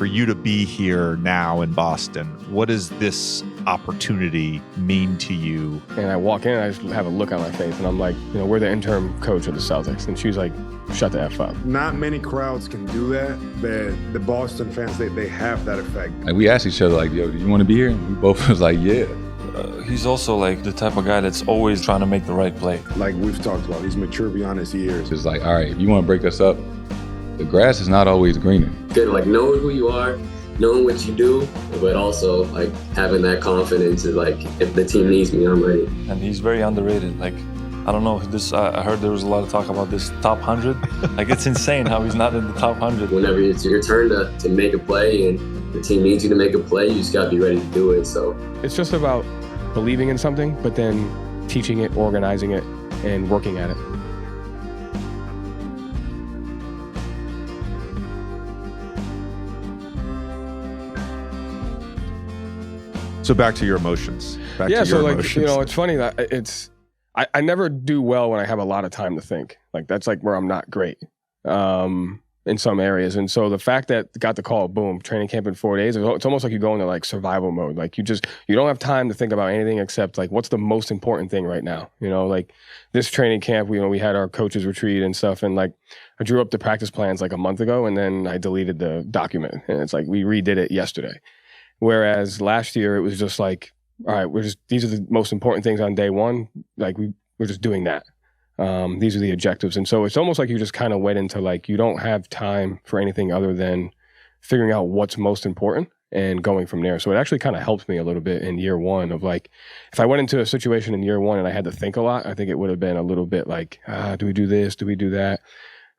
for you to be here now in Boston, what does this opportunity mean to you? And I walk in and I just have a look on my face and I'm like, we're the interim coach of the Celtics. And she's like, shut the F up. Not many crowds can do that, but the Boston fans, they have that effect. Like we asked each other like, yo, do you want to be here? And we both was like, yeah. He's also like the type of guy that's always trying to make the right play. Like we've talked about, he's mature beyond his years. It's like, all right, if you want to break us up, the grass is not always greener. Good, like knowing who you are, knowing what you do, but also like having that confidence is like, if the team needs me, I'm ready. And he's very underrated. Like, I don't know, I heard there was a lot of talk about this top 100. Like, it's insane how he's not in the top 100. Whenever it's your turn to make a play and the team needs you to make a play, you just got to be ready to do it. So it's just about believing in something, but then teaching it, organizing it, and working at it. So back to your emotions. It's funny that I never do well when I have a lot of time to think. Like that's like where I'm not great in some areas. And so the fact that got the call, boom, training camp in 4 days, it's almost like you go into like survival mode. Like you don't have time to think about anything except like what's the most important thing right now. Like this training camp, we had our coaches retreat and stuff, and like I drew up the practice plans like a month ago, and then I deleted the document, and it's like we redid it yesterday. Whereas last year it was just like, all right, these are the most important things on day one. Like we're just doing that. These are the objectives. And so it's almost like you just kind of went into like, you don't have time for anything other than figuring out what's most important and going from there. So it actually kind of helped me a little bit in year one of like, if I went into a situation in year one and I had to think a lot, I think it would have been a little bit like, do we do this? Do we do that?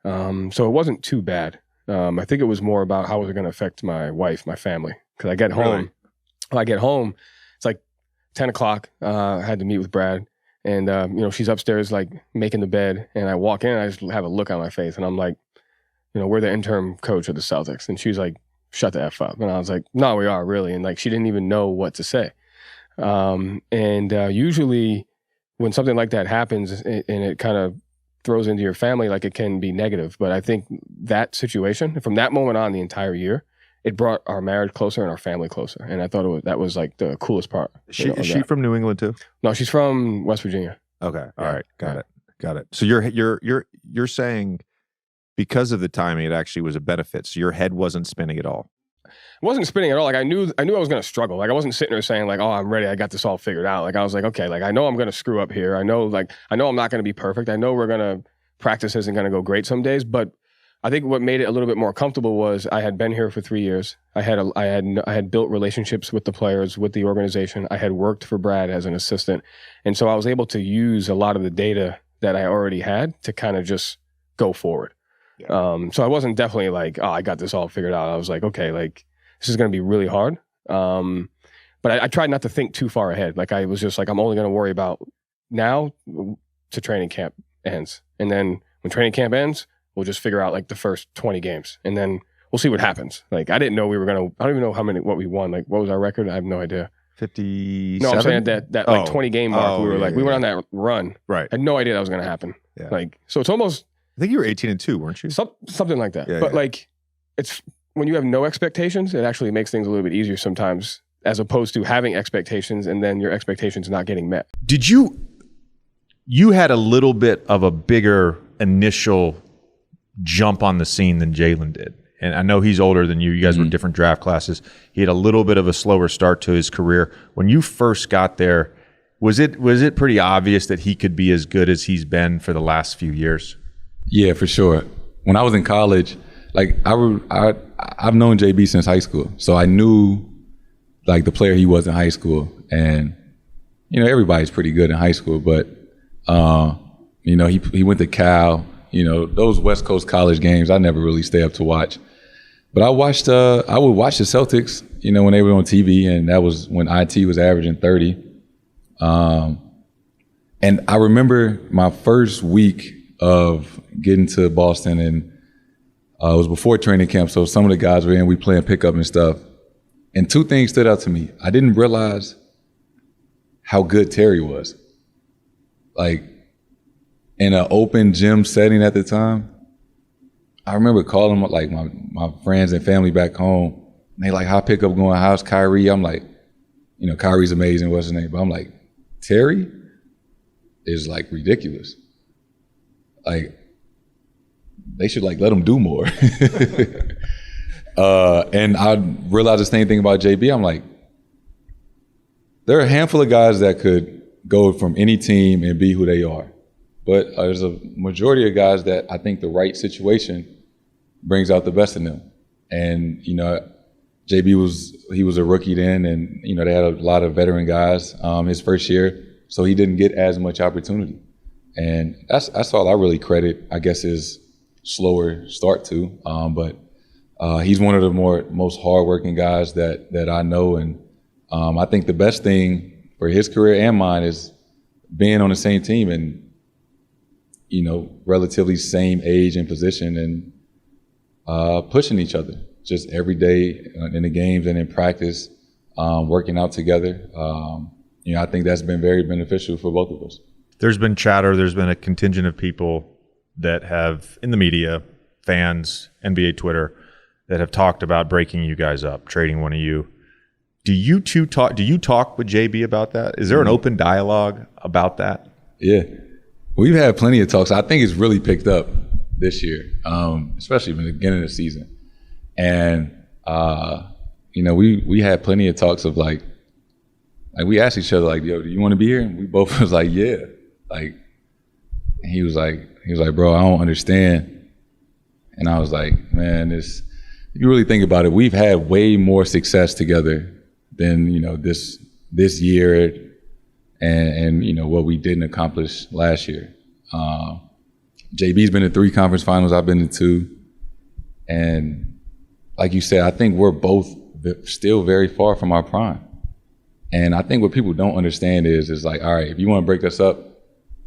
So it wasn't too bad. I think it was more about how was it going to affect my wife, my family. Because I get home, it's like 10 o'clock. I had to meet with Brad. And, she's upstairs, like, making the bed. And I walk in, and I just have a look on my face. And I'm like, we're the interim coach of the Celtics. And she's like, shut the F up. And I was like, no, we are, really. And, like, she didn't even know what to say. Usually when something like that happens and it kind of throws into your family, like, it can be negative. But I think that situation, from that moment on the entire year, it brought our marriage closer and our family closer. And I thought that was like the coolest part. Is she from New England too? No, she's from West Virginia. Okay. All right. Got it. So you're saying because of the timing, it actually was a benefit. So your head wasn't spinning at all. It wasn't spinning at all. Like I knew I was going to struggle. Like I wasn't sitting there saying like, oh, I'm ready. I got this all figured out. Like I was like, okay, like I know I'm going to screw up here. I know I'm not going to be perfect. I know practice isn't going to go great some days, but I think what made it a little bit more comfortable was I had been here for 3 years. I had built relationships with the players, with the organization. I had worked for Brad as an assistant. And so I was able to use a lot of the data that I already had to kind of just go forward. Yeah. So I wasn't definitely like, oh, I got this all figured out. I was like, okay, like this is going to be really hard. But I tried not to think too far ahead. Like I was just like, I'm only going to worry about now to training camp ends. And then when training camp ends, we'll just figure out like the first 20 games and then we'll see what happens. Like I didn't know I don't even know what we won. Like what was our record? I have no idea. 57? No, I'm saying that like 20 game mark. We went on that run. Right. I had no idea that was going to happen. Yeah. Like, so it's almost. I think you were 18-2, weren't you? Something like that. But like it's when you have no expectations, it actually makes things a little bit easier sometimes as opposed to having expectations and then your expectations not getting met. Did you had a little bit of a bigger initial jump on the scene than Jaylen did. And I know he's older than you. You guys were different draft classes. He had a little bit of a slower start to his career. When you first got there, was it pretty obvious that he could be as good as he's been for the last few years? Yeah, for sure. When I was in college, like I've known JB since high school. So I knew like the player he was in high school. And, everybody's pretty good in high school, but, he went to Cal. Those West Coast college games, I never really stay up to watch. But I would watch the Celtics, when they were on TV, and that was when IT was averaging 30. And I remember my first week of getting to Boston, and it was before training camp, so some of the guys were in, we playing pickup and stuff. And two things stood out to me. I didn't realize how good Terry was. Like, in an open gym setting at the time, I remember calling like my friends and family back home And they like, how pickup going? How's Kyrie? I'm like, you know, Kyrie's amazing. What's his name? But I'm like, Terry is like ridiculous. Like, they should like let him do more. And I realized the same thing about JB. I'm like, there are a handful of guys that could go from any team and be who they are. But there's a majority of guys that I think the right situation brings out the best in them. And, you know, JB was a rookie then, and, you know, they had a lot of veteran guys his first year, so he didn't get as much opportunity. And that's all I really credit, I guess, his slower start to. But he's one of the most hardworking guys that I know. And I think the best thing for his career and mine is being on the same team and, you know, relatively same age and position and pushing each other just every day in the games and in practice, working out together. You know, I think that's been very beneficial for both of us. There's been chatter. There's been a contingent of people that have, in the media, fans, NBA Twitter, that have talked about breaking you guys up, trading one of you. Do you talk with JB about that? Is there an open dialogue about that? Yeah. We've had plenty of talks. I think it's really picked up this year, especially in the beginning of the season. And, you know, we had plenty of talks of like we asked each other, like, yo, do you want to be here? And we both was like, yeah. Like, and he was like, bro, I don't understand. And I was like, man, if you really think about it, we've had way more success together than, you know, this year and you know, what we didn't accomplish last year. JB's been in 3 conference finals. I've been in 2. And like you said, I think we're both still very far from our prime. And I think what people don't understand is like, all right, if you want to break us up,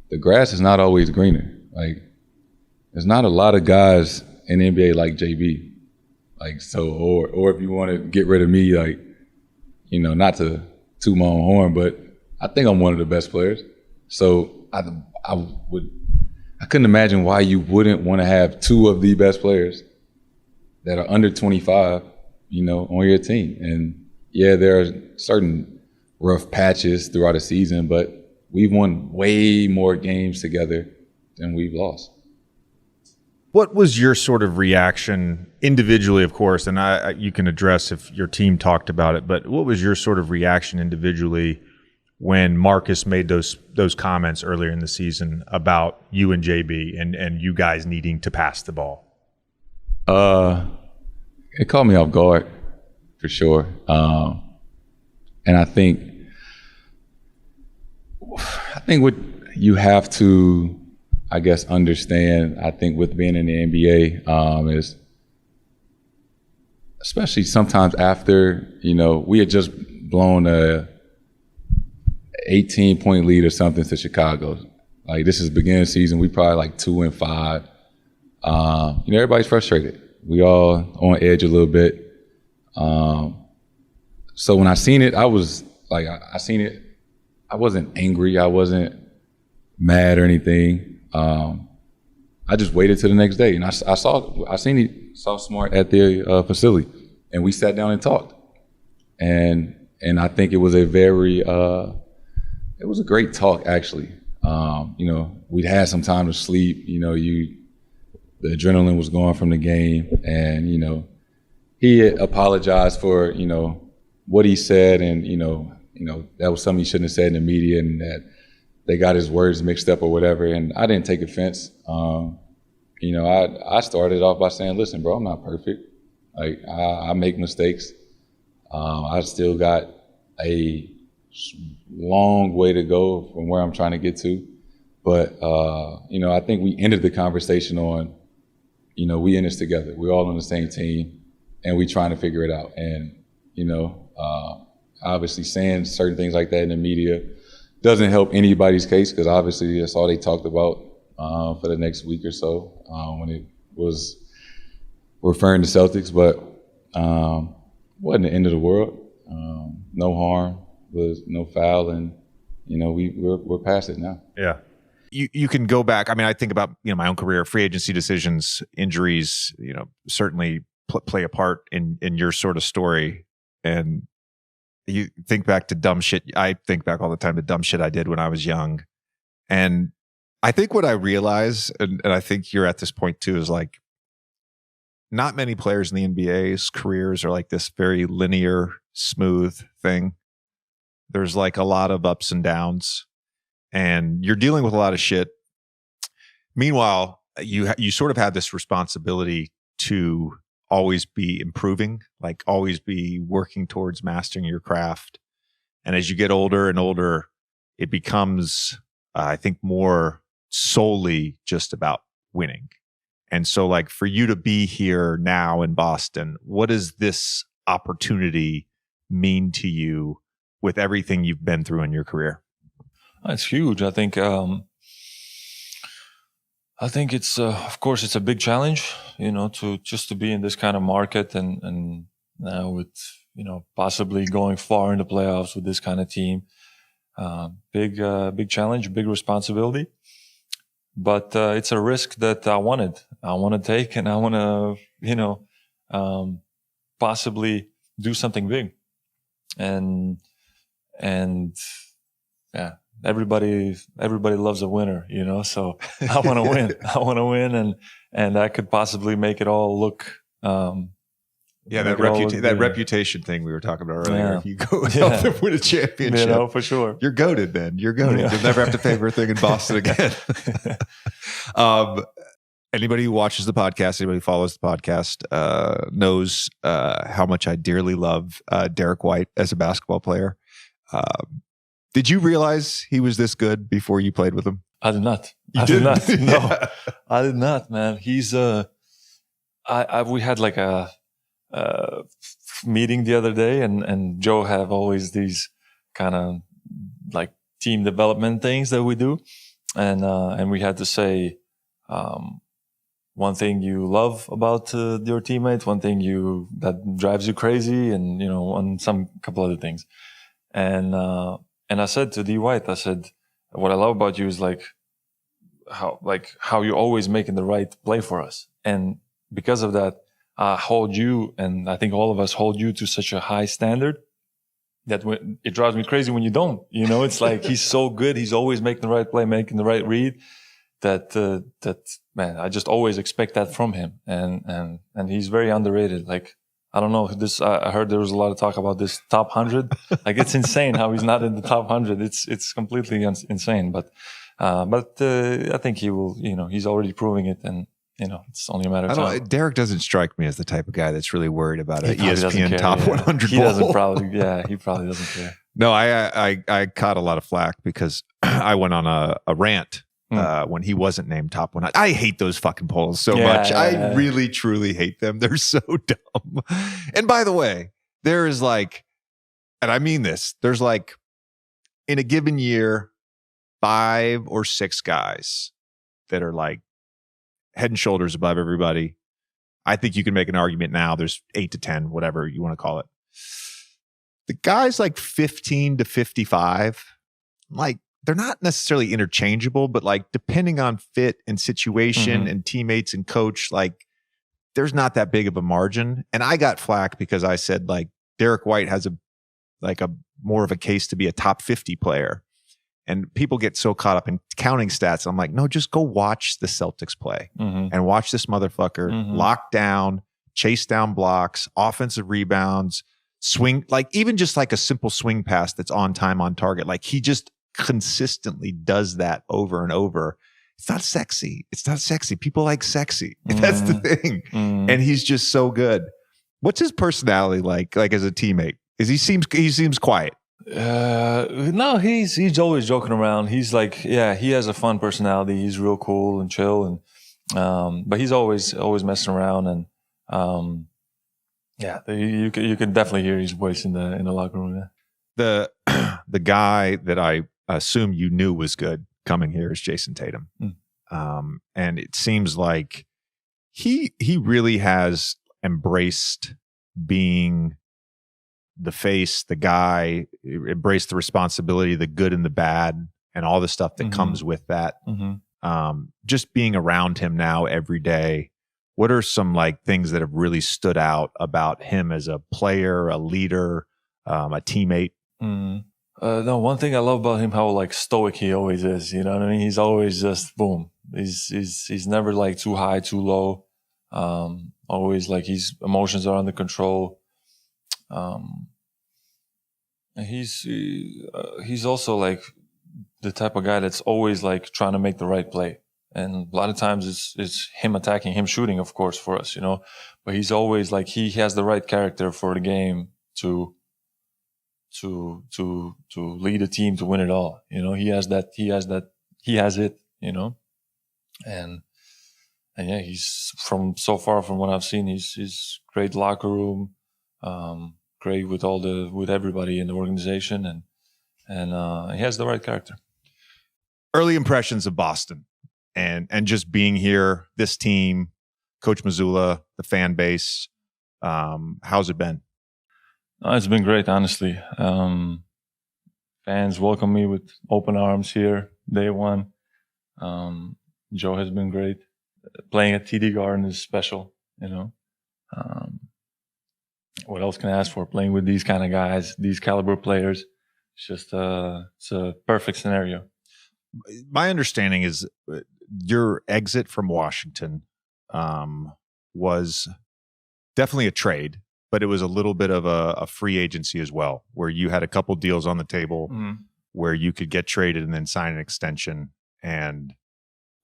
the grass is not always greener. Like, there's not a lot of guys in the NBA like JB. Like, so, or if you want to get rid of me, like, you know, not to toot my own horn, but I think I'm one of the best players. So I couldn't imagine why you wouldn't want to have 2 of the best players that are under 25, you know, on your team. And yeah, there are certain rough patches throughout the season, but we've won way more games together than we've lost. What was your sort of reaction individually, of course, and you can address if your team talked about it, but what was your sort of reaction individually when Marcus made those comments earlier in the season about you and JB and you guys needing to pass the ball? It caught me off guard, for sure. And I think what you have to, I guess, understand, I think with being in the NBA is, especially sometimes after, you know, we had just blown a 18-point lead or something to Chicago. Like, this is beginning of the season, we probably like 2-5. You know, everybody's frustrated. We all on edge a little bit. So when I seen it, I was like, I seen it. I wasn't angry. I wasn't mad or anything. I just waited till the next day, and I saw Smart at their facility, and we sat down and talked. And I think it was a very, it was a great talk, actually. You know, we'd had some time to sleep. You know, the adrenaline was going from the game, and you know, he apologized for, you know, what he said, and you know that was something he shouldn't have said in the media, and that they got his words mixed up or whatever. And I didn't take offense. You know, I started off by saying, listen, bro, I'm not perfect. Like, I make mistakes. I still got a long way to go from where I'm trying to get to. But, you know, I think we ended the conversation on, you know, we in this together. We're all on the same team, and we trying to figure it out. And, you know, obviously saying certain things like that in the media doesn't help anybody's case, because obviously that's all they talked about for the next week or so when it was referring to Celtics. But wasn't the end of the world. No harm, was no foul, and you know we're past it now. Yeah. You can go back. I mean, I think about, you know, my own career, free agency decisions, injuries, you know, certainly play a part in your sort of story. And you think back to dumb shit. I think back all the time to dumb shit I did when I was young. And I think what I realize, and I think you're at this point too, is like, not many players in the NBA's careers are like this very linear, smooth thing. There's like a lot of ups and downs, and you're dealing with a lot of shit. Meanwhile, you sort of have this responsibility to always be improving, like always be working towards mastering your craft. And as you get older and older, it becomes, I think, more solely just about winning. And so, like, for you to be here now in Boston, what does this opportunity mean to you with everything you've been through in your career? It's huge. I think it's of course it's a big challenge, to be in this kind of market and now with possibly going far in the playoffs with this kind of team. Big challenge, big responsibility. But it's a risk that I want to take, and I want to, possibly do something big. And yeah, everybody loves a winner, so I want to win. I want to win, and I could possibly make it all look, that reputation thing we were talking about earlier. Yeah. If you go out there win a championship, for sure. You're goated then. You're goated. Yeah. You'll never have to pay for a thing in Boston again. Anybody who watches the podcast, anybody who follows the podcast, knows how much I dearly love Derrick White as a basketball player. Did you realize he was this good before you played with him? I did not. You I didn't? did not. No, Yeah. I did not, man. He's we had like a meeting the other day, and Joe have always these kind of like team development things that we do, and we had to say one thing you love about your teammates, one thing that drives you crazy, and on some couple other things, and I said to D White, I said, what I love about you is how you're always making the right play for us, and because of that, I hold you, and I think all of us hold you to such a high standard that it drives me crazy when you don't. It's like he's so good. He's always making the right play, making the right read. That man, I just always expect that from him, and he's very underrated. Like, I don't know this. I heard there was a lot of talk about this top 100. Like, it's insane how he's not in the top 100. It's completely insane. But I think he will. He's already proving it, and it's only a matter of time. Derek doesn't strike me as the type of guy that's really worried about an He doesn't ESPN care, top yeah. 100 He poll. doesn't probably. Yeah, he probably doesn't care. No, I caught a lot of flack because I went on a rant when he wasn't named top 100. I hate those fucking polls so much. I really, truly hate them. They're so dumb. And by the way, there is like, and I mean this, there's like, in a given year, 5 or 6 guys that are like head and shoulders above everybody. I think you can make an argument now. There's 8 to 10, whatever you want to call it. The guys like 15 to 55, like, they're not necessarily interchangeable, but like depending on fit and situation and teammates and coach, like there's not that big of a margin. And I got flack because I said like Derrick White has a more of a case to be a top 50 player. And people get so caught up in counting stats. I'm like, no, just go watch the Celtics play and watch this motherfucker lock down, chase down blocks, offensive rebounds, swing, like even just like a simple swing pass that's on time, on target. Like he just consistently does that over and over. It's not sexy. It's not sexy. People like sexy. That's the thing. And he's just so good. What's his personality like as a teammate? He seems quiet. No, he's always joking around. He's like, he has a fun personality. He's real cool and chill, and but he's always messing around, and you can definitely hear his voice in the locker room. Yeah. The guy that I assume you knew was good coming here is Jayson Tatum, and it seems like he really has embraced being the face, the guy, embrace the responsibility, the good and the bad, and all the stuff that comes with that. Just being around him now every day, what are some like things that have really stood out about him as a player, a leader, a teammate? No, one thing I love about him, how like stoic he always is. You know what I mean? He's always just boom. He's never like too high, too low. Always like his emotions are under control. And he's also like the type of guy that's always like trying to make the right play. And a lot of times it's him attacking, him shooting, of course, for us, you know. But he's always like he has the right character for the game to lead a team to win it all. You know, he has it, you know. And yeah, he's from what I've seen, he's great locker room, great with everybody in the organization, and he has the right character. Early impressions of Boston and just being here, this team, Coach Mazzulla, the fan base. How's it been? It's been great, honestly. Fans welcome me with open arms here, day one. Joe has been great. Playing at TD Garden is special, you know. What else can I ask for? Playing with these kind of guys, these caliber players, it's just it's a perfect scenario. My understanding is your exit from Washington was definitely a trade, but it was a little bit of a free agency as well, where you had a couple deals on the table where you could get traded and then sign an extension. And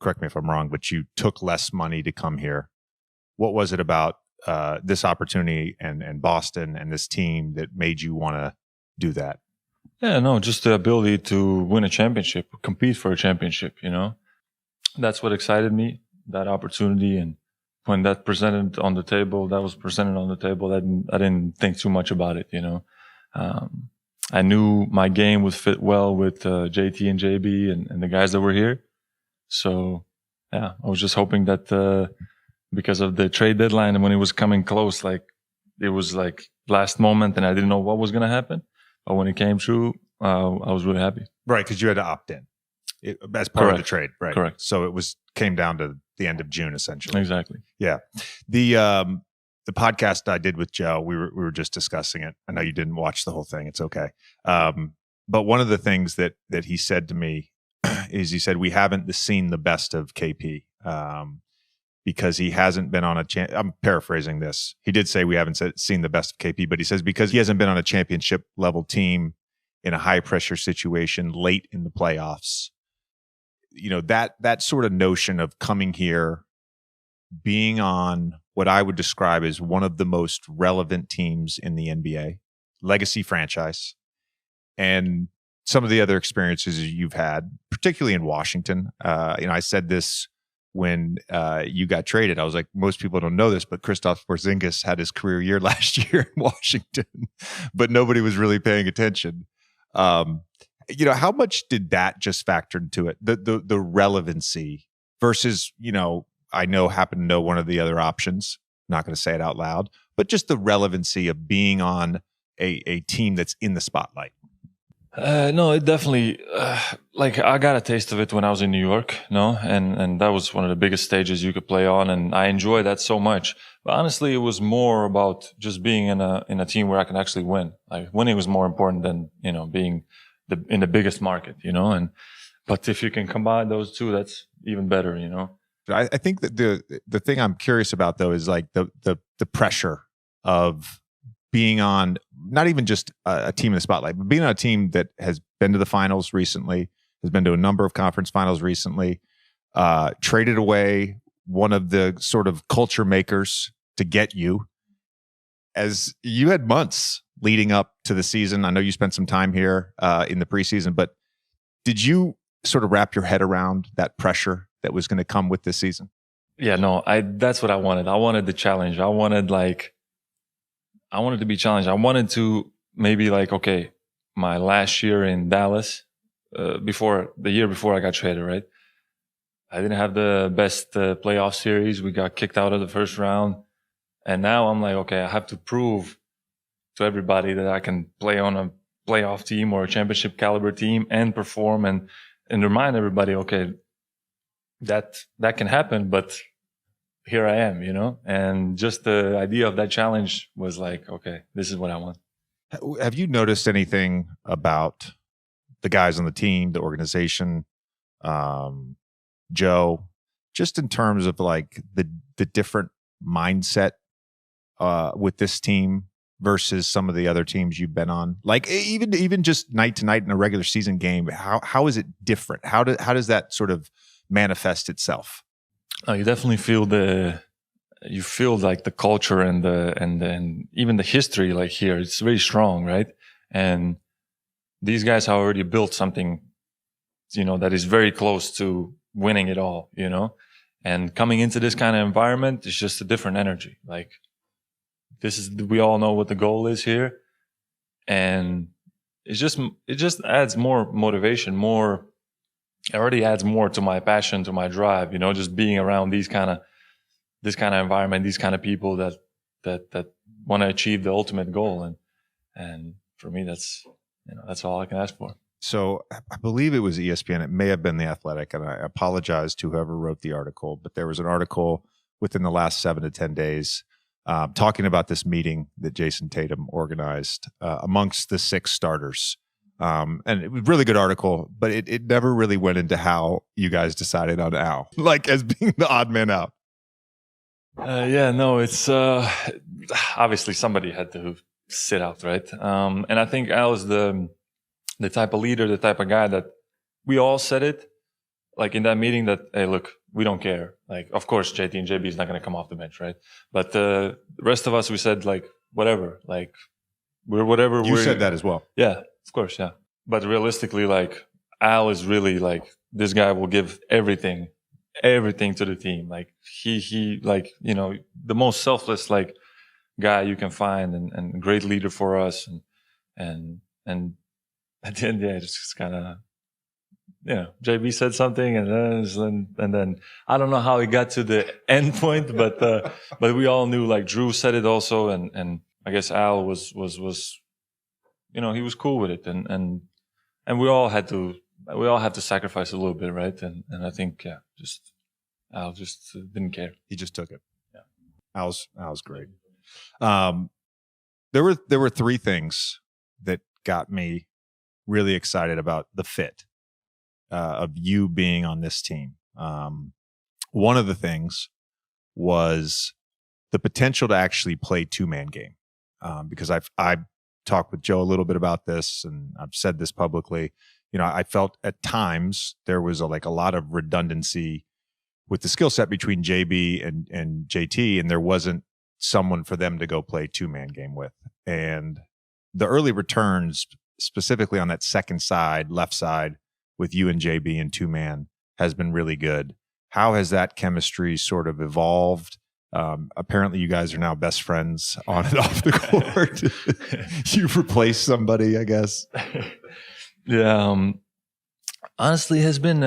correct me if I'm wrong, but you took less money to come here. What was it about this opportunity and Boston and this team that made you want to do that? Yeah, no, just the ability to win a championship, compete for a championship, you know. That's what excited me, that opportunity. And when that was presented on the table, I didn't think too much about it, you know. I knew my game would fit well with JT and JB and the guys that were here. So, yeah, I was just hoping that because of the trade deadline and when it was coming close, like it was like last moment and I didn't know what was going to happen. But when it came true, I was really happy. Right, because you had to opt in as part of the trade, right? Correct. So it came down to the end of June, essentially. Exactly. Yeah. The podcast I did with Joe, we were just discussing it. I know you didn't watch the whole thing. It's okay. But one of the things that he said to me is he said, we haven't seen the best of KP because he hasn't been on I'm paraphrasing this. He did say we haven't seen the best of KP, but he says because he hasn't been on a championship level team in a high pressure situation late in the playoffs. You know, that sort of notion of coming here, being on what I would describe as one of the most relevant teams in the NBA, legacy franchise, and some of the other experiences you've had, particularly in Washington. I said this when you got traded. I was like, most people don't know this, but Kristaps Porzingis had his career year last year in Washington, but nobody was really paying attention. How much did that just factor into it? The relevancy versus, I happen to know one of the other options. I'm not going to say it out loud, but just the relevancy of being on a team that's in the spotlight. No, it definitely, I got a taste of it when I was in New York, and that was one of the biggest stages you could play on, and I enjoyed that so much. But honestly, it was more about just being in a team where I can actually win. Like winning was more important than, being in the biggest market, but if you can combine those two, that's even better, I think that the thing I'm curious about though is like the pressure of being on not even just a team in the spotlight, but being on a team that has been to the finals recently, has been to a number of conference finals recently, traded away one of the sort of culture makers to get you. As you had months leading up to the season, I know you spent some time here in the preseason, but did you sort of wrap your head around that pressure that was going to come with this season? Yeah, no, that's what I wanted. I wanted the challenge. I wanted to be challenged. I wanted to maybe okay, my last year in Dallas, the year before I got traded, right? I didn't have the best playoff series. We got kicked out of the first round. And now I'm like, okay, I have to prove to everybody that I can play on a playoff team or a championship caliber team and perform and remind everybody, okay, that can happen, but here I am, and just the idea of that challenge was like, okay, this is what I want. Have you noticed anything about the guys on the team, the organization, Joe, just in terms of like the different mindset with this team versus some of the other teams you've been on? Like even just night to night in a regular season game, how is it different? How does that sort of manifest itself? Oh, you definitely feel like the culture and even the history, like here, it's very strong, right? And these guys have already built something, that is very close to winning it all, and coming into this kind of environment is just a different energy. Like we all know what the goal is here, and it just adds more motivation, it already adds more to my passion, to my drive, just being around this kind of environment, these kind of people that want to achieve the ultimate goal. And for me, that's all I can ask for. So I believe it was ESPN. It may have been The Athletic, and I apologize to whoever wrote the article, but there was an article within the last 7 to 10 days talking about this meeting that Jayson Tatum organized amongst the 6 starters. And it was a really good article, but it never really went into how you guys decided on Al, like as being the odd man out. It's obviously somebody had to sit out, right? And I think Al is the type of leader, the type of guy that we all said it, like in that meeting, that, hey, look, we don't care. Like, of course, JT and JB is not going to come off the bench, right? But the rest of us, we said, like, whatever. Like, we're whatever. You said that as well. Yeah, of course, yeah. But realistically, like, Al is really, like, this guy will give everything to the team. Like, he like, the most selfless, like, guy you can find, and great leader for us. And at the end, it's just kind of, JB said something, and then I don't know how it got to the end point, but we all knew, like, Drew said it also, and I guess Al was he was cool with it, and we all have to sacrifice a little bit, right? And I think Al just didn't care. He just took it. Yeah, Al's great. There were 3 things that got me really excited about the fit of you being on this team. One of the things was the potential to actually play 2-man game, because I've talked with Joe a little bit about this, and I've said this publicly. I felt at times there was a lot of redundancy with the skill set between JB and JT, and there wasn't someone for them to go play 2-man game with. And the early returns, specifically on that second side, left side, with you and JB and 2-man, has been really good. How has that chemistry sort of evolved? Apparently you guys are now best friends on and off the court. You've replaced somebody, I guess. Yeah. Honestly, it has been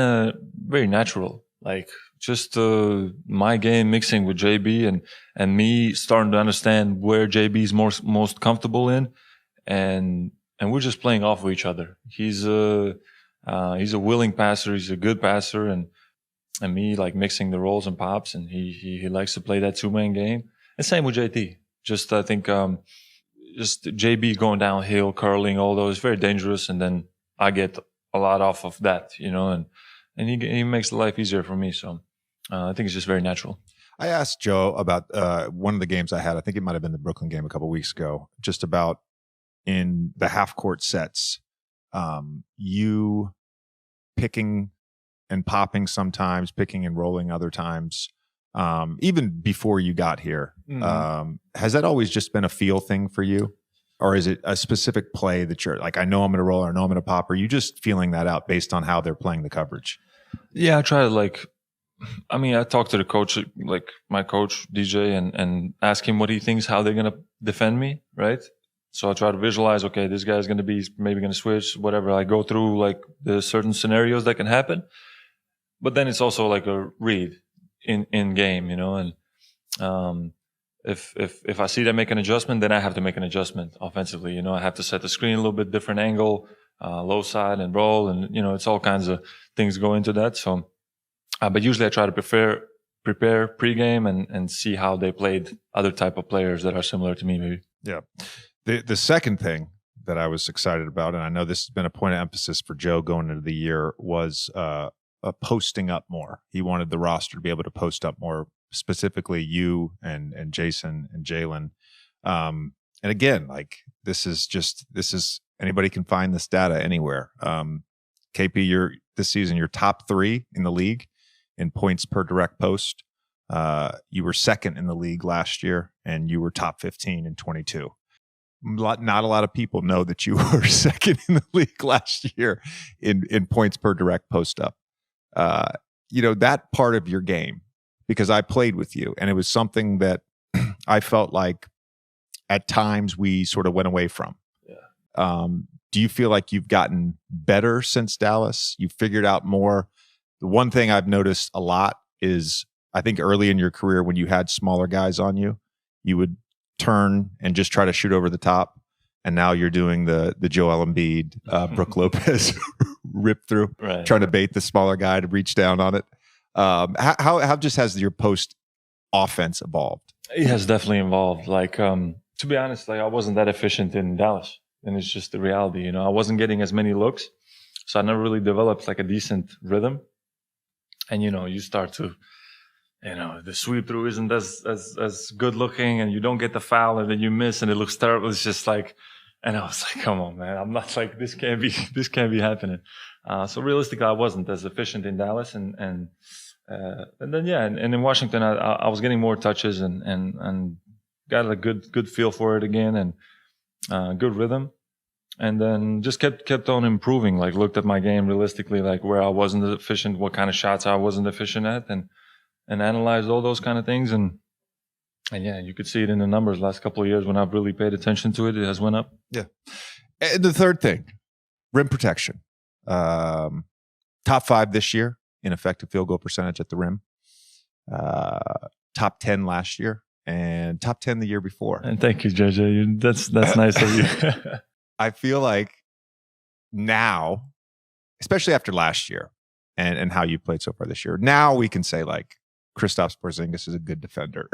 very natural. Like, just my game mixing with JB and me starting to understand where JB is most comfortable in, and we're just playing off of each other. He's a willing passer. He's a good passer, and me, like, mixing the rolls and pops, and he likes to play that 2-man game. And same with JT. Just, I think, just JB going downhill, curling, all those, very dangerous, and then I get a lot off of that, and he makes the life easier for me. So I think it's just very natural. I asked Joe about one of the games I had. I think it might have been the Brooklyn game a couple of weeks ago, just about in the half-court sets, you picking and popping sometimes, picking and rolling other times, even before you got here. Mm-hmm. Has that always just been a feel thing for you? Or is it a specific play that you're like, I know I'm going to roll, or I know I'm going to pop? Or are you just feeling that out based on how they're playing the coverage? Yeah, I try to, I talk to the coach, like my coach, DJ, and ask him what he thinks, how they're going to defend me, right? So I try to visualize, okay, this guy's going to be maybe going to switch, whatever. I go through, like, the certain scenarios that can happen. But then it's also like a read in game, and if I see them make an adjustment, then I have to make an adjustment offensively. I have to set the screen a little bit different angle, low side and roll, and it's all kinds of things go into that. So, but usually I try to prepare pregame and see how they played other type of players that are similar to me, maybe. Yeah. The second thing that I was excited about, and I know this has been a point of emphasis for Joe going into the year, was posting up more. He wanted the roster to be able to post up more, specifically you and Jayson and Jaylen. And again, like this is anybody can find this data anywhere. KP, this season you're top 3 in the league in points per direct post. You were second in the league last year, and you were top 15 in 22. Not a lot of people know that you were second in the league last year in points per direct post up. That part of your game, because I played with you, and it was something that I felt like at times we sort of went away from. Yeah. Do you feel like you've gotten better since Dallas? You've figured out more? The one thing I've noticed a lot is I think early in your career when you had smaller guys on you, you would turn and just try to shoot over the top. And now you're doing the Joel Embiid, Brook Lopez rip through, right, trying to bait the smaller guy to reach down on it. How just has your post offense evolved? It has definitely evolved. Like, to be honest, like I wasn't that efficient in Dallas, and it's just the reality. I wasn't getting as many looks, so I never really developed like a decent rhythm. And you start to, the sweep through isn't as good looking, and you don't get the foul, and then you miss, and it looks terrible. It's just like, and I was like, come on, man, I'm not like this can't be happening. So realistically, I wasn't as efficient in Dallas, and then and in Washington, I was getting more touches and got a good feel for it again, and good rhythm. And then just kept on improving, like looked at my game realistically, like where I wasn't efficient, what kind of shots I wasn't efficient at, and analyzed all those kind of things. And yeah, you could see it in the numbers last couple of years when I've really paid attention to it. It has went up. Yeah. And the third thing, rim protection. Top 5 this year in effective field goal percentage at the rim. Top 10 last year and top 10 the year before. And thank you, JJ. That's nice of you. I feel like now, especially after last year and how you played so far this year, now we can say like Kristaps Porzingis is a good defender.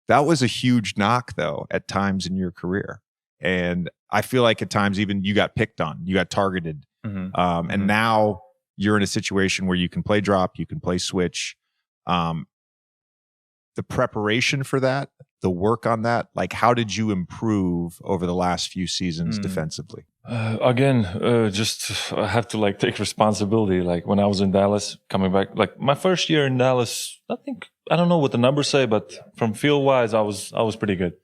That was a huge knock though at times in your career. And I feel like at times even you got picked on, you got targeted. Mm-hmm. And now you're in a situation where you can play drop, you can play switch. The preparation for that, the work on that, like how did you improve over the last few seasons defensively? Just I have to like take responsibility. Like when I was in Dallas, coming back, like my first year in Dallas, I don't know what the numbers say, but from field wise, I was pretty good.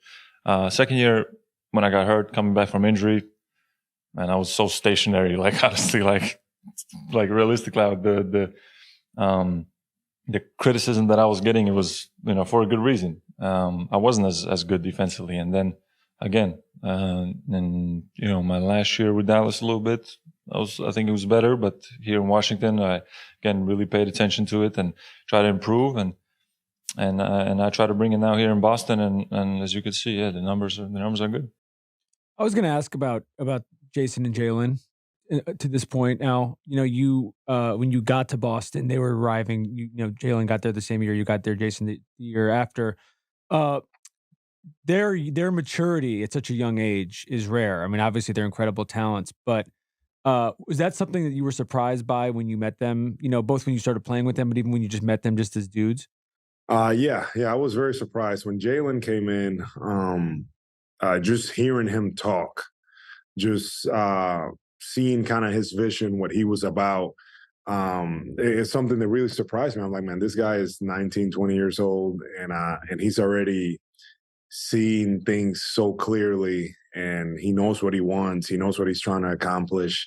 Second year when I got hurt, coming back from injury, and I was so stationary. Like honestly, like realistically, the criticism that I was getting, it was, for a good reason. I wasn't as good defensively. And then again, my last year with Dallas a little bit, I think it was better, but here in Washington, I again really paid attention to it and try to improve. And I try to bring it now here in Boston. And as you can see, the numbers are good. I was going to ask about Jayson and Jaylen. To this point now, you when you got to Boston, they were arriving. Jaylen got there the same year you got there. Jayson the year after. Their maturity at such a young age is rare. I mean, obviously they're incredible talents, but was that something that you were surprised by when you met them? Both when you started playing with them, but even when you just met them just as dudes. Yeah, I was very surprised when Jaylen came in. Just hearing him talk, just. Seeing kind of his vision, what he was about, it's something that really surprised me. I'm like, man, this guy is 19, 20 years old, and he's already seen things so clearly, and he knows what he wants. He knows what he's trying to accomplish.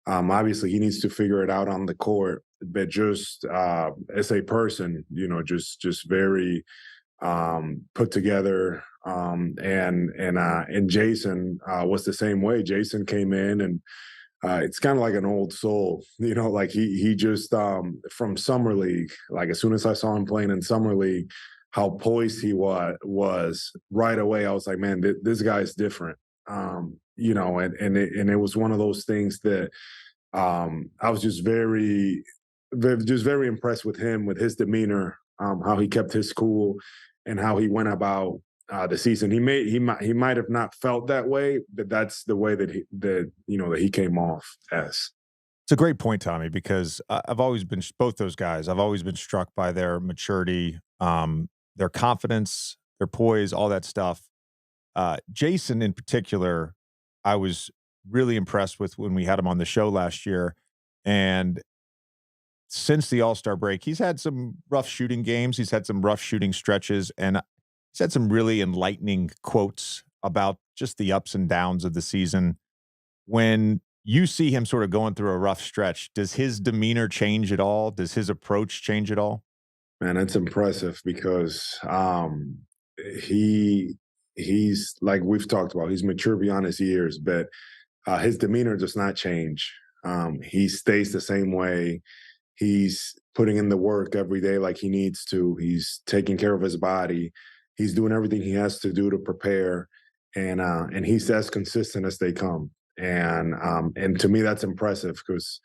Obviously, he needs to figure it out on the court, but just as a person, just very put together. And Jayson was the same way. Jayson came in and it's kind of like an old soul, like he just from summer league, like as soon as I saw him playing in summer league, how poised he was right away. I was like, man, this guy's different. And it was one of those things that I was just very impressed with him, with his demeanor. how he kept his cool and how he went about the season. He might have not felt that way, but that's the way that he came off as. It's a great point, Tommy, because I've always been both those guys. I've always been struck by their maturity, their confidence, their poise, all that stuff. Jayson, in particular, I was really impressed with when we had him on the show last year, and since the All-Star break, he's had some rough shooting games. He's had some rough shooting stretches, and he's had some really enlightening quotes about just the ups and downs of the season. When you see him sort of going through a rough stretch, does his demeanor change at all? Does his approach change at all? Man, it's impressive because he's like we've talked about, he's mature beyond his years, but his demeanor does not change. He stays the same way. He's putting in the work every day like he needs to. He's taking care of his body. He's doing everything he has to do to prepare, and he's as consistent as they come. And to me, that's impressive because,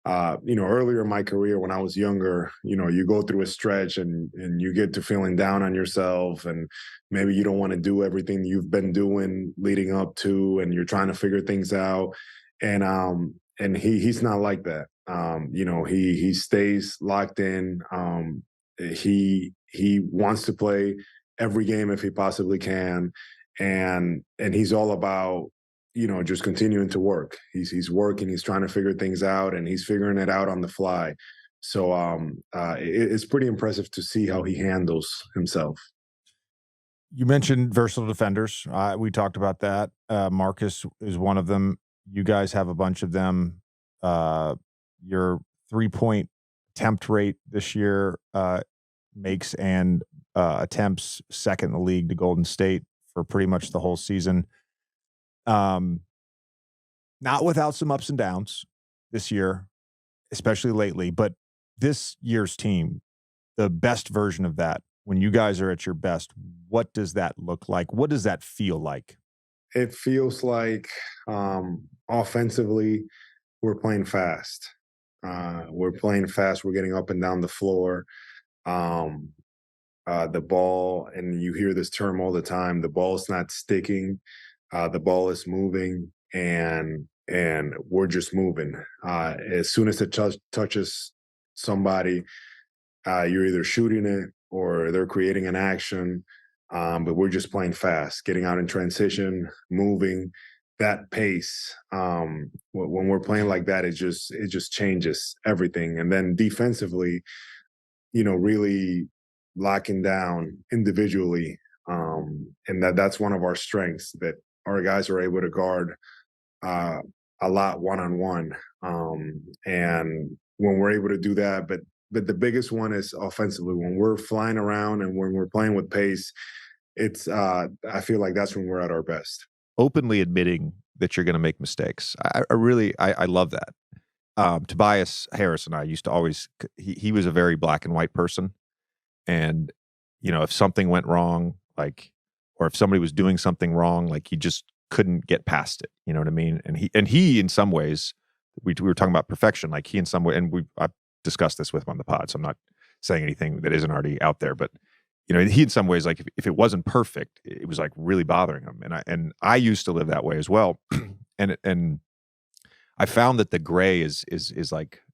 earlier in my career when I was younger, you go through a stretch and you get to feeling down on yourself, and maybe you don't want to do everything you've been doing leading up to, and you're trying to figure things out. And he's not like that. He stays locked in. He wants to play every game if he possibly can, and he's all about just continuing to work. He's working. He's trying to figure things out, and he's figuring it out on the fly. So it's pretty impressive to see how he handles himself. You mentioned versatile defenders. We talked about that. Marcus is one of them. You guys have a bunch of them. Your 3-point attempt rate this year makes and attempts second in the league to Golden State for pretty much the whole season. Not without some ups and downs this year, especially lately, but this year's team, the best version of that, when you guys are at your best, what does that look like? What does that feel like? It feels like offensively, we're playing fast. We're playing fast. We're getting up and down the floor. The ball, and you hear this term all the time, the ball's not sticking. The ball is moving, and we're just moving. As soon as it touches somebody, you're either shooting it or they're creating an action. But we're just playing fast, getting out in transition, moving. That pace, when we're playing like that, it just changes everything. And then defensively, really locking down individually, and that's one of our strengths, that our guys are able to guard a lot one-on-one. And when we're able to do that, but the biggest one is offensively. When we're flying around and when we're playing with pace, it's I feel like that's when we're at our best. Openly admitting that you're going to make mistakes. I love that. Tobias Harris and I used to always, he was a very black and white person. And, if something went wrong, or if somebody was doing something wrong, he just couldn't get past it. You know what I mean? And he in some ways, we were talking about perfection, he in some way, and I've discussed this with him on the pod, so I'm not saying anything that isn't already out there, but he in some ways, if it wasn't perfect, it was really bothering him. And I used to live that way as well. and I found that the gray is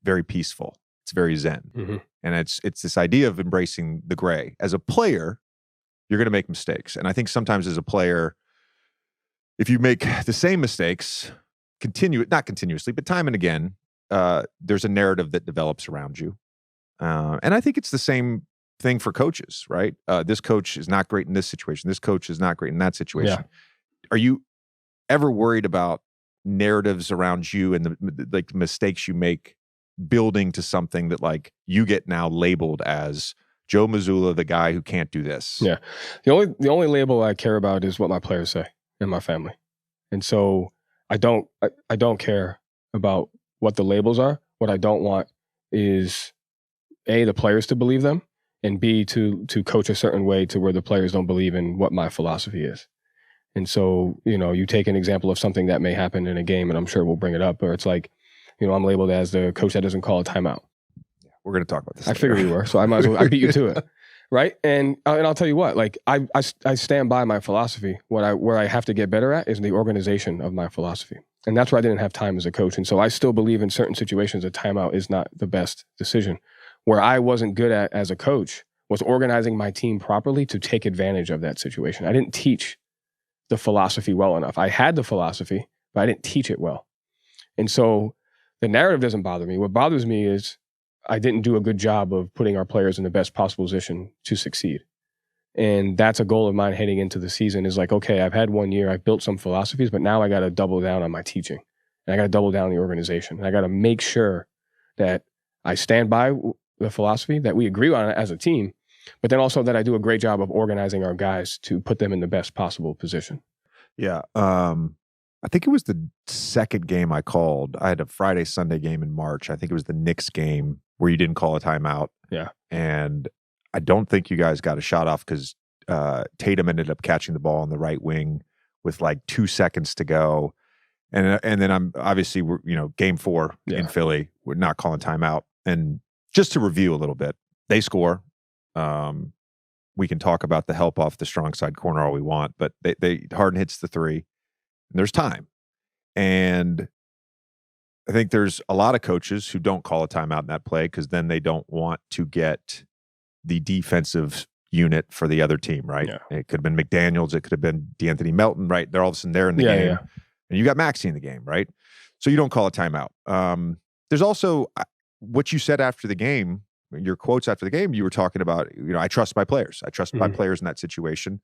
very peaceful. It's very zen. Mm-hmm. And it's this idea of embracing the gray. As a player, you're going to make mistakes. And I think sometimes as a player, if you make the same mistakes, not continuously, but time and again, there's a narrative that develops around you. And I think it's the same thing for coaches, right? This coach is not great in this situation. This coach is not great in that situation. Yeah. Are you ever worried about narratives around you and the mistakes you make building to something that you get now labeled as Joe Mazzulla, the guy who can't do this? Yeah. The only label I care about is what my players say and my family. And so I don't care about what the labels are. What I don't want is A, the players to believe them, and B, to coach a certain way to where the players don't believe in what my philosophy is. And so, you take an example of something that may happen in a game, and I'm sure we'll bring it up, or it's I'm labeled as the coach that doesn't call a timeout. We're going to talk about this I figured you were, so I might as well, I beat you to it. Right. And I'll tell you what, like I stand by my philosophy. Where I have to get better at is the organization of my philosophy. And that's where I didn't have time as a coach. And so I still believe in certain situations, a timeout is not the best decision. Where I wasn't good at as a coach was organizing my team properly to take advantage of that situation. I didn't teach the philosophy well enough. I had the philosophy, but I didn't teach it well. And so the narrative doesn't bother me. What bothers me is I didn't do a good job of putting our players in the best possible position to succeed. And that's a goal of mine heading into the season is like, okay, I've had 1 year, I've built some philosophies, but now I got to double down on my teaching. And I got to double down on the organization. And I got to make sure that I stand by the philosophy, that we agree on it as a team, but then also that I do a great job of organizing our guys to put them in the best possible position. Yeah. I think it was the second game I called. I had a Friday, Sunday game in March. I think it was the Knicks game where you didn't call a timeout. Yeah. And I don't think you guys got a shot off because Tatum ended up catching the ball on the right wing with like 2 seconds to go. And then I'm obviously, game 4 in Philly, we're not calling timeout. And just to review a little bit, they score. We can talk about the help off the strong side corner all we want, but Harden hits the 3. There's time. And I think there's a lot of coaches who don't call a timeout in that play because then they don't want to get the defensive unit for the other team, right? Yeah. It could have been McDaniels. It could have been DeAnthony Melton, right? They're all of a sudden there in the game. Yeah. And you got Maxey in the game, right? So you don't call a timeout. There's also what you said after the game, your quotes after the game, you were talking about, I trust my players. I trust my players in that situation,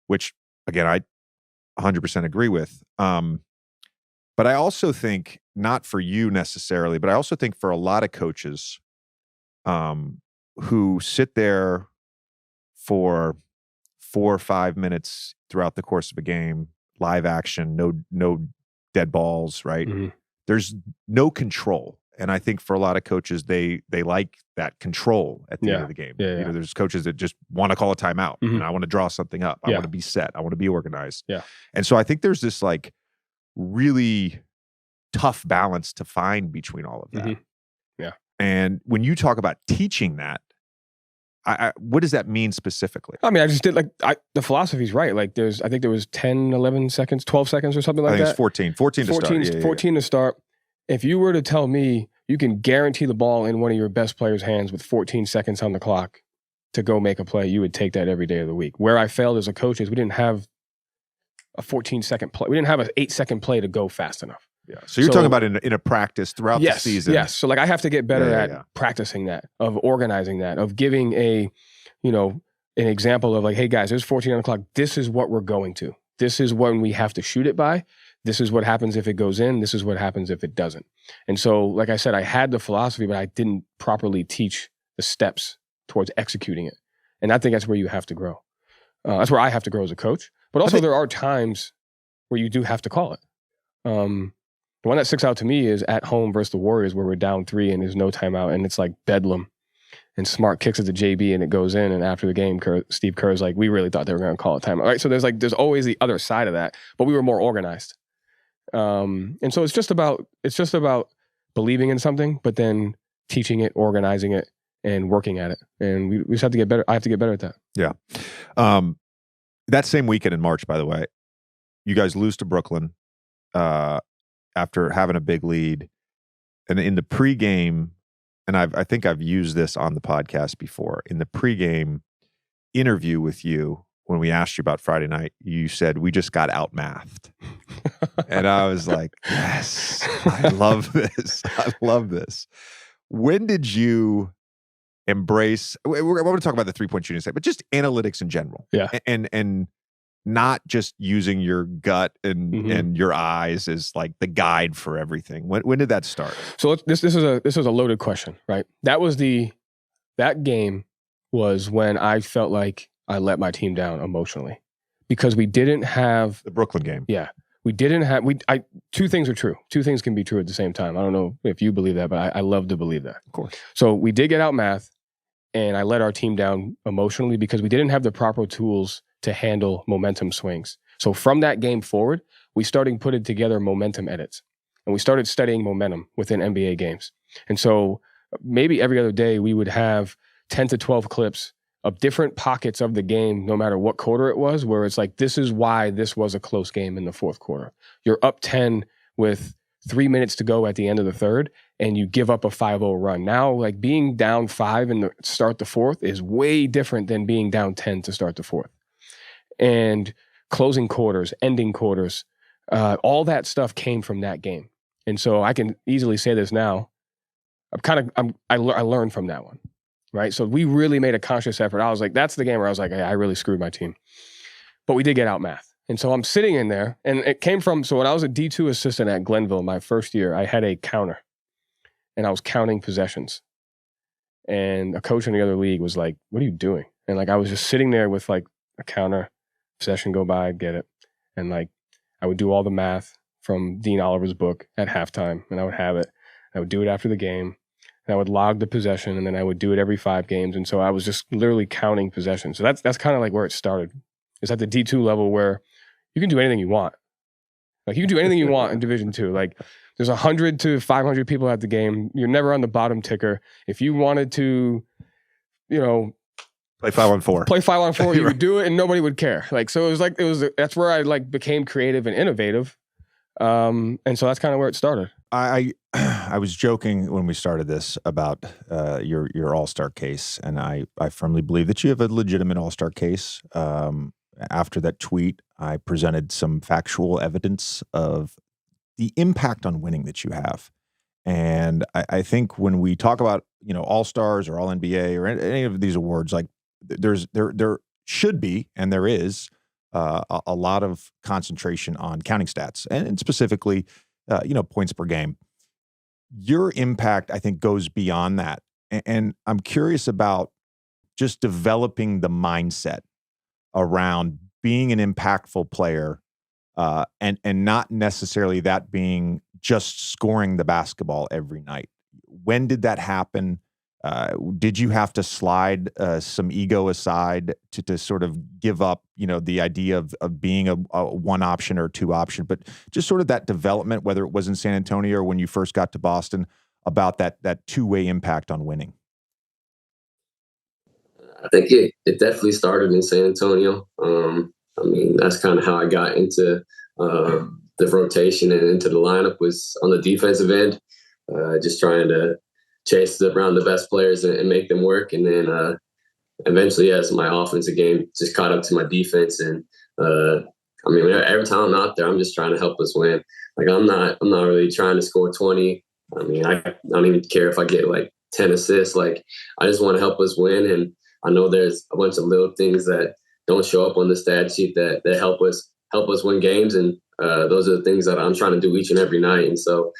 which, again, I 100% agree with. But I also think, not for you necessarily, but I also think for a lot of coaches who sit there for 4 or 5 minutes throughout the course of a game, live action, no dead balls, right? Mm-hmm. There's no control. And I think for a lot of coaches, they like that control at the end of the game. Yeah. There's coaches that just want to call a timeout. Mm-hmm. And I want to draw something up. I want to be set. I want to be organized. Yeah. And so I think there's this like really tough balance to find between all of that. Mm-hmm. Yeah. And when you talk about teaching that, what does that mean specifically? I mean, I just did the philosophy's right. Like I think there was 10, 11 seconds, 12 seconds or something like that. I think it's 14 to start. 14 to start. If you were to tell me you can guarantee the ball in one of your best players' hands with 14 seconds on the clock to go make a play, you would take that every day of the week. Where I failed as a coach is we didn't have a 14-second play. We didn't have an 8-second play to go fast enough. Yeah. So you're talking about in a practice throughout the season. Yes. So I have to get better at practicing that, of organizing that, of giving an example of like, hey guys, there's 14 on the clock. This is what we're going to. This is when we have to shoot it by. This is what happens if it goes in. This is what happens if it doesn't. And so, like I said, I had the philosophy, but I didn't properly teach the steps towards executing it. And I think that's where you have to grow. That's where I have to grow as a coach. But also there are times where you do have to call it. The one that sticks out to me is at home versus the Warriors where we're down 3 and there's no timeout and it's like bedlam. And Smart kicks it to JB and it goes in. And after the game, Steve Kerr's like, we really thought they were going to call a timeout. Right? So there's always the other side of that, but we were more organized. And so it's just about believing in something, but then teaching it, organizing it, and working at it. And we just have to get better. I have to get better at that. Yeah. That same weekend in March, by the way, you guys lose to Brooklyn after having a big lead. And in the pregame, and I think I've used this on the podcast before, in the pregame interview with you, when we asked you about Friday night, you said, we just got out-mathed. And I was like, yes, I love this. I love this. When did you embrace, we're going to talk about the three-point shooting side, but just analytics in general. Yeah. And not just using your gut and your eyes as like the guide for everything. When did that start? So this is a loaded question, right? That game was when I felt like I let my team down emotionally because we didn't have the Brooklyn game. Yeah. We didn't have, two things are true. Two things can be true at the same time. I don't know if you believe that, but I love to believe that. Of course. So we did get out math and I let our team down emotionally because we didn't have the proper tools to handle momentum swings. So from that game forward, we started putting together momentum edits and we started studying momentum within NBA games. And so maybe every other day we would have 10 to 12 clips of different pockets of the game, no matter what quarter it was, where it's like, this is why this was a close game in the fourth quarter. You're up 10 with 3 minutes to go at the end of the third, and you give up a 5-0 run. Now, like being down 5 and start the fourth is way different than being down 10 to start the fourth. And closing quarters, ending quarters, all that stuff came from that game. And so I can easily say this now. I learned from that one, right? So we really made a conscious effort. I was like, that's the game where I was like, hey, I really screwed my team. But we did get out math. And so I'm sitting in there, and it came from, so when I was a D2 assistant at Glenville my first year, I had a counter, and I was counting possessions. And a coach in the other league was like, what are you doing? And like, I was just sitting there with like a counter, possession go by, I'd get it. And like, I would do all the math from Dean Oliver's book at halftime, and I would have it. I would do it after the game, and I would log the possession, and then I would do it every 5 games. And so I was just literally counting possessions. So that's kind of like where it started. It's at the D2 level where you can do anything you want. Like you can do anything you want in Division II. Like there's 100 to 500 people at the game. You're never on the bottom ticker. If you wanted to, play 5-on-4, you would do it, and nobody would care. Like so, that's where I like became creative and innovative. And so that's kind of where it started. I was joking when we started this about your All-Star case, and I firmly believe that you have a legitimate All-Star case. After that tweet, I presented some factual evidence of the impact on winning that you have. And I think when we talk about, All-Stars or All-NBA or any of these awards, like there should be, and there is, a lot of concentration on counting stats and specifically, points per game. Your impact, I think, goes beyond that. And I'm curious about just developing the mindset around being an impactful player, and not necessarily that being just scoring the basketball every night. When did that happen? Did you have to slide some ego aside to sort of give up, the idea of being a one option or two option, but just sort of that development, whether it was in San Antonio or when you first got to Boston, about that two-way impact on winning? I think it definitely started in San Antonio. That's kind of how I got into the rotation and into the lineup, was on the defensive end, just trying to chase around the best players and make them work. And then eventually, as my offensive game just caught up to my defense. And every time I'm out there, I'm just trying to help us win. Like I'm not really trying to score 20. I don't even care if I get like 10 assists. Like I just want to help us win. And I know there's a bunch of little things that don't show up on the stat sheet that help us win games. And those are the things that I'm trying to do each and every night. And so,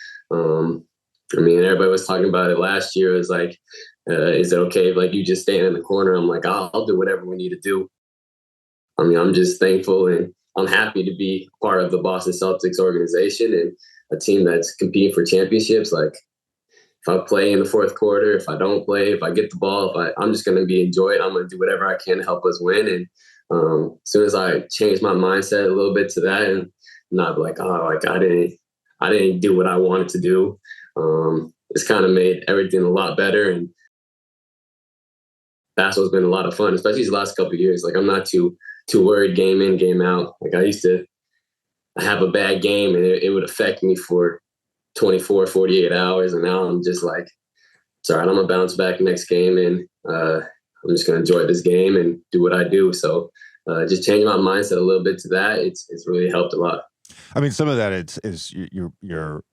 everybody was talking about it last year. It was like, is it okay if like you just stand in the corner? I'm like, I'll do whatever we need to do. I'm just thankful, and I'm happy to be part of the Boston Celtics organization and a team that's competing for championships. Like if I play in the fourth quarter, if I don't play, if I get the ball, I'm just going to enjoy it. I'm going to do whatever I can to help us win. And as soon as I changed my mindset a little bit to that, and not like, I didn't do what I wanted to do. It's kind of made everything a lot better, and basketball's been a lot of fun, especially these last couple of years. Like I'm not too worried game in, game out. Like I used to have a bad game and it would affect me for 24, 48 hours. And now I'm just like, sorry, I'm going to bounce back next game, and I'm just going to enjoy this game and do what I do. So just changing my mindset a little bit to that, it's really helped a lot. Some of that is your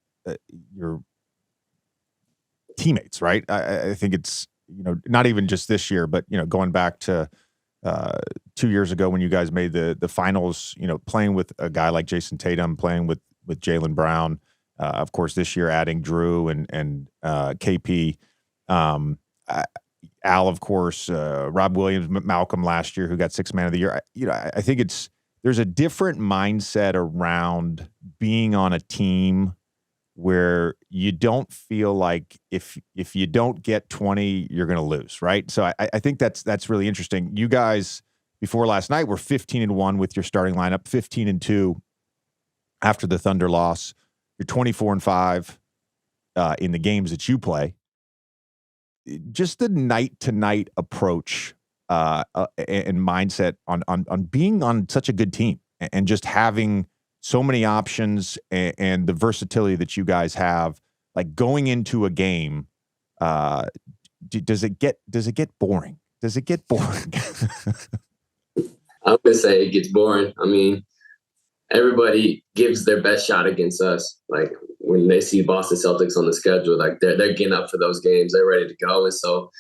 teammates, right? I think it's, not even just this year, but, going back to 2 years ago when you guys made the finals, playing with a guy like Jayson Tatum, playing with Jaylen Brown, of course, this year adding Drew and KP, Al, of course, Rob Williams, Malcolm last year, who got Sixth Man of the Year. I think there's a different mindset around being on a team where you don't feel like if you don't get 20, you're going to lose, right? So I think that's really interesting. You guys, before last night, were 15-1 with your starting lineup, 15-2 after the Thunder loss. You're 24-5 in the games that you play. Just the night-to-night approach and mindset on being on such a good team and just having so many options and the versatility that you guys have, like going into a game. Does it get boring? Does it get boring? I would say it gets boring. I mean, everybody gives their best shot against us. Like when they see Boston Celtics on the schedule, like they're getting up for those games. They're ready to go. And so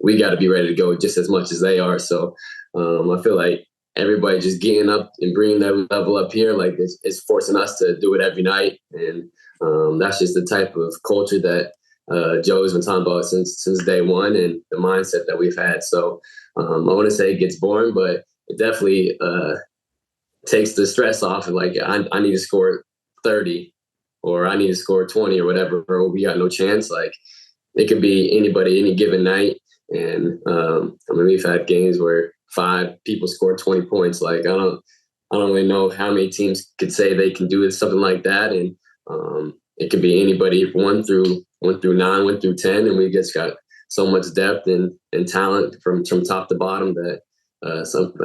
we got to be ready to go just as much as they are. So I feel like everybody just getting up and bringing their level up here, like it's forcing us to do it every night. And that's just the type of culture that Joe's been talking about since day one, and the mindset that we've had. So I want to say it gets boring, but it definitely takes the stress off. And like, I need to score 30 or I need to score 20 or whatever, or we got no chance. Like it could be anybody, any given night. And I mean, we've had games where 5 people score 20 points. Like I don't really know how many teams could say they can do something like that. And it could be anybody 1 through 9, 1 through 10, and we just got so much depth and talent from top to bottom that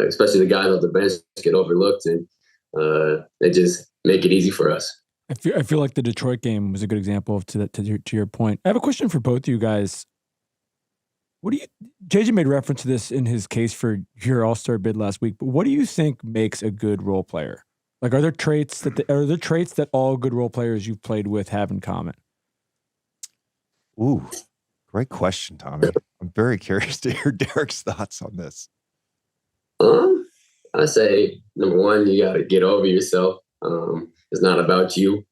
especially the guys off the bench get overlooked, and they just make it easy for us. I feel like the Detroit game was a good example of to your point. I have a question for both of you guys. JJ made reference to this in his case for your All-Star bid last week, but what do you think makes a good role player? Like, are there traits that all good role players you've played with have in common? Ooh, great question, Tommy. I'm very curious to hear Derrick's thoughts on this. I say, number one, you got to get over yourself. It's not about you.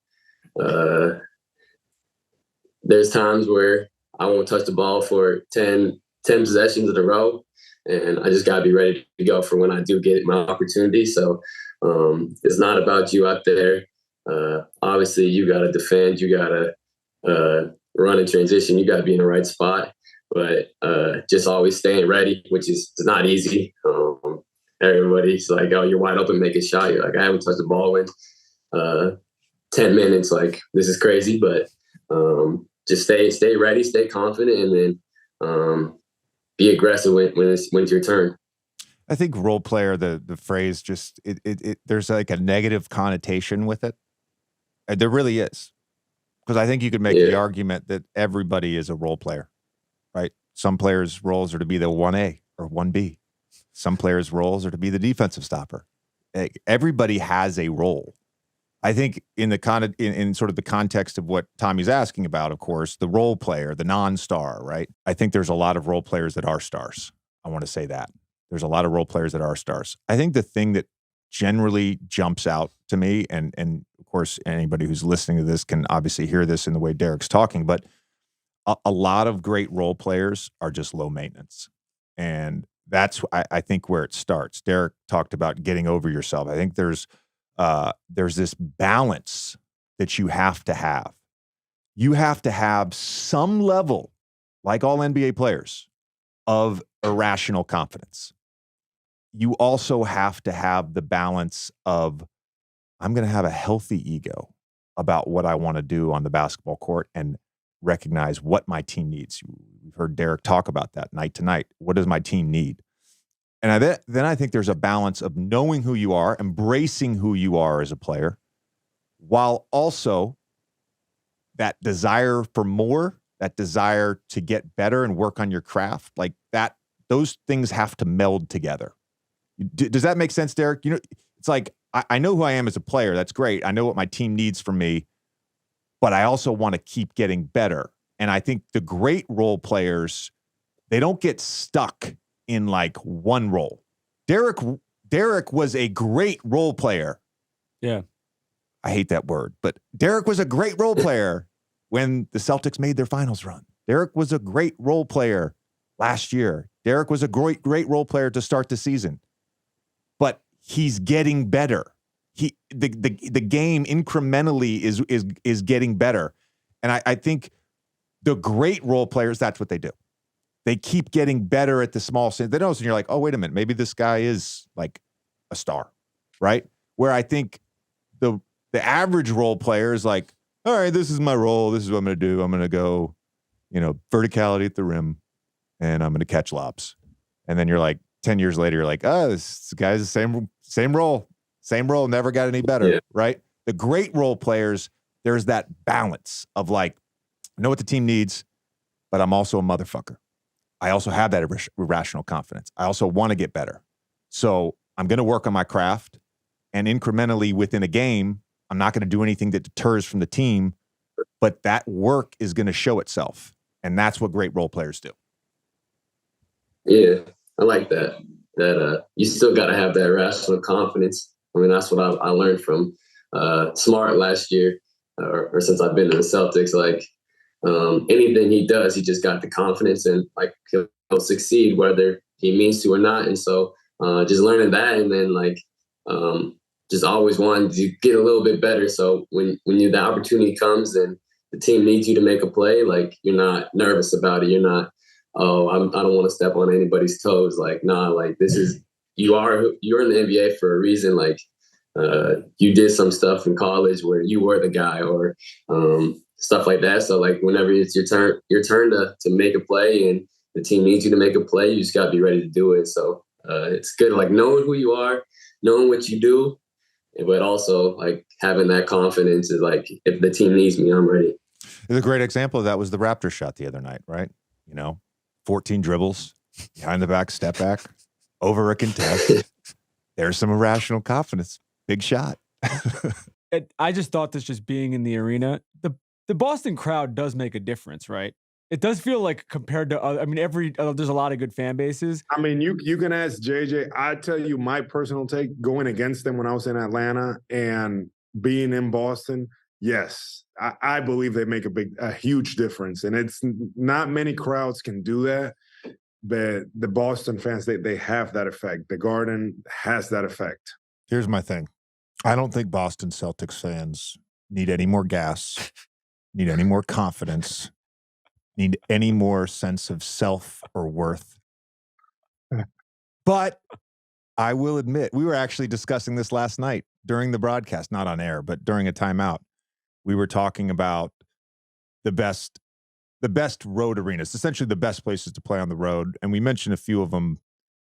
There's times where I won't touch the ball for 10 possessions in a row, and I just got to be ready to go for when I do get my opportunity. So it's not about you out there. Obviously, you got to defend. You got to run in transition. You got to be in the right spot. But just always staying ready, which is not easy. Everybody's like, oh, you're wide open, make a shot. You're like, I haven't touched the ball in 10 minutes. Like, this is crazy. But just stay ready, stay confident, and then be aggressive when it's your turn. I think role player, the phrase, just it there's like a negative connotation with it. There really is. Because I think you could make the argument that everybody is a role player, right? Some players' roles are to be the 1A or 1B. Some players' roles are to be the defensive stopper. Everybody has a role. I think in sort of the context of what Tommy's asking about, of course, the role player, the non-star, right? I think there's a lot of role players that are stars. I want to say that. There's a lot of role players that are stars. I think the thing that generally jumps out to me, and of course, anybody who's listening to this can obviously hear this in the way Derrick's talking, but a lot of great role players are just low maintenance. And that's, I think, where it starts. Derrick talked about getting over yourself. I think there's this balance that you have to have. You have to have some level, like all NBA players, of irrational confidence. You also have to have the balance of, I'm going to have a healthy ego about what I want to do on the basketball court and recognize what my team needs. We've heard Derrick talk about that night to night. What does my team need? And then I think there's a balance of knowing who you are, embracing who you are as a player, while also that desire for more, that desire to get better and work on your craft, like that, those things have to meld together. Does that make sense, Derrick? You know, it's like, I know who I am as a player. That's great. I know what my team needs from me, but I also want to keep getting better. And I think the great role players, they don't get stuck in like one role. Derrick was a great role player. Yeah. I hate that word, but Derrick was a great role player when the Celtics made their finals run. Derrick was a great role player last year. Derrick was a great role player to start the season. But he's getting better. The game incrementally is getting better. And I think the great role players, that's what they do. They keep getting better at the small things. They notice, and you're like, oh, wait a minute, maybe this guy is like a star, right? Where I think the average role player is like, all right, this is my role. This is what I'm going to do. I'm going to go, verticality at the rim, and I'm going to catch lobs. And then you're like, 10 years later, you're like, oh, this guy's the same role, never got any better, right? The great role players, there's that balance of like, I know what the team needs, but I'm also a motherfucker. I also have that irrational confidence. I also want to get better. So I'm going to work on my craft, and incrementally within a game, I'm not going to do anything that deters from the team, but that work is going to show itself. And that's what great role players do. Yeah, I like that. You still got to have that rational confidence. I mean, that's what I learned from Smart last year, or since I've been in the Celtics. Like anything he does, he just got the confidence, and like he'll succeed whether he means to or not. And so just learning that, and then like just always wanting to get a little bit better. So when the opportunity comes and the team needs you to make a play, like you're not nervous about it. You're not, I don't want to step on anybody's toes. Like, nah, like this is, you're in the NBA for a reason. Like you did some stuff in college where you were the guy, or stuff like that. So like whenever it's your turn to make a play and the team needs you to make a play, you just got to be ready to do it. So it's good, like knowing who you are, knowing what you do, but also like having that confidence is like, if the team needs me, I'm ready. A great example of that was the Raptors shot the other night, right? 14 dribbles, behind the back, step back, over a contest. There's some irrational confidence. Big shot. I just thought this just being in the arena, the Boston crowd does make a difference, right? It does feel like compared to other, I mean, there's a lot of good fan bases. I mean, you can ask JJ. I tell you my personal take going against them when I was in Atlanta and being in Boston. Yes, I believe they make a huge difference, and it's not many crowds can do that. But the Boston fans, they have that effect. The Garden has that effect. Here's my thing. I don't think Boston Celtics fans need any more gas, need any more confidence, need any more sense of self or worth. But I will admit, we were actually discussing this last night during the broadcast, not on air, but during a timeout. We were talking about the best road arenas, essentially the best places to play on the road. And we mentioned a few of them,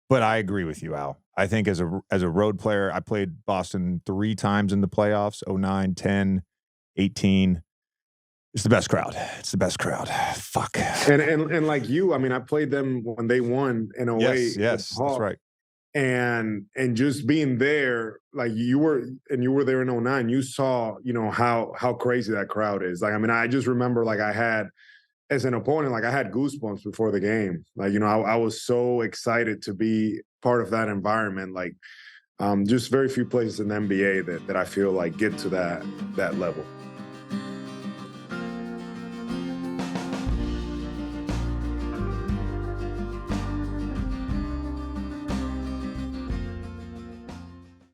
but I agree with you, Al. I think as a road player, I played Boston 3 times in the playoffs, 09, 10, 18. It's the best crowd. It's the best crowd. Fuck. And like you, I mean, I played them when they won in 08. Yes, that's right. And just being there, like you were there in 09, you saw, how crazy that crowd is. Like, I mean, I just remember like I had, as an opponent, like I had goosebumps before the game. Like, I was so excited to be part of that environment. Like, just very few places in the NBA that I feel like get to that level.